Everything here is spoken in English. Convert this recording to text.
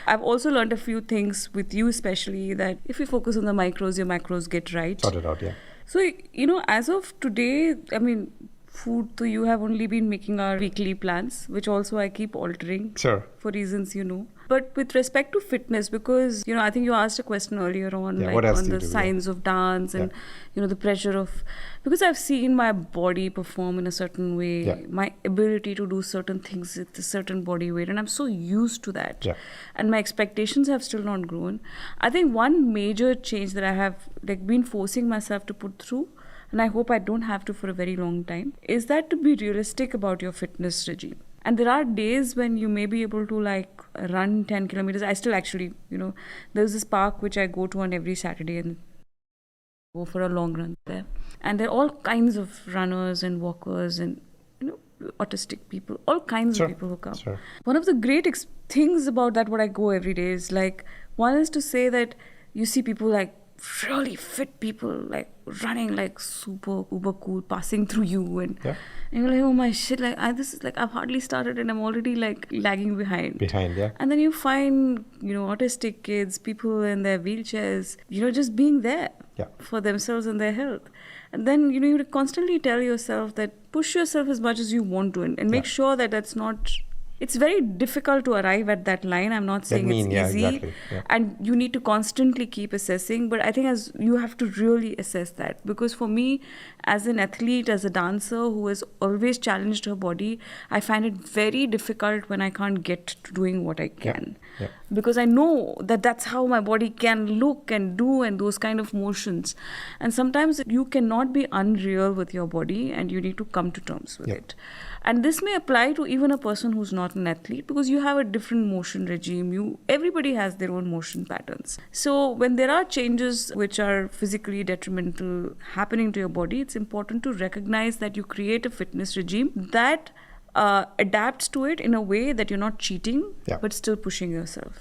I've also learned a few things with you, especially that if you focus on the micros, your macros get right. Sorted out, yeah. So, as of today, I mean, food, so you have only been making our weekly plans, which also I keep altering. Sure. For reasons you know. But with respect to fitness, because, I think you asked a question earlier on, on the signs of dance and, the pressure of, because I've seen my body perform in a certain way, my ability to do certain things with a certain body weight, and I'm so used to that. And my expectations have still not grown. I think one major change that I have been forcing myself to put through, and I hope I don't have to for a very long time, is that to be realistic about your fitness regime. And there are days when you may be able to run 10 kilometers. I still actually, there's this park which I go to on every Saturday and go for a long run there. And there are all kinds of runners and walkers and, autistic people, all kinds of people who come. One of the great things about that, what I go every day is one is to say that you see people really fit people running super uber cool, passing through you, and you're like, oh my shit, this is I've hardly started and I'm already lagging behind. And then you find autistic kids, people in their wheelchairs, just being there for themselves and their health. And then you constantly tell yourself that push yourself as much as you want to, and make sure that that's not. It's very difficult to arrive at that line. I'm not saying it's easy. Exactly. And you need to constantly keep assessing. But I think you have to really assess that. Because for me, as an athlete, as a dancer who has always challenged her body, I find it very difficult when I can't get to doing what I can. Because I know that that's how my body can look and do, and those kind of motions. And sometimes you cannot be unreal with your body, and you need to come to terms with it. And this may apply to even a person who's not an athlete, because you have a different motion regime. Everybody has their own motion patterns. So when there are changes which are physically detrimental happening to your body, it's important to recognize that you create a fitness regime that adapts to it in a way that you're not cheating, but still pushing yourself.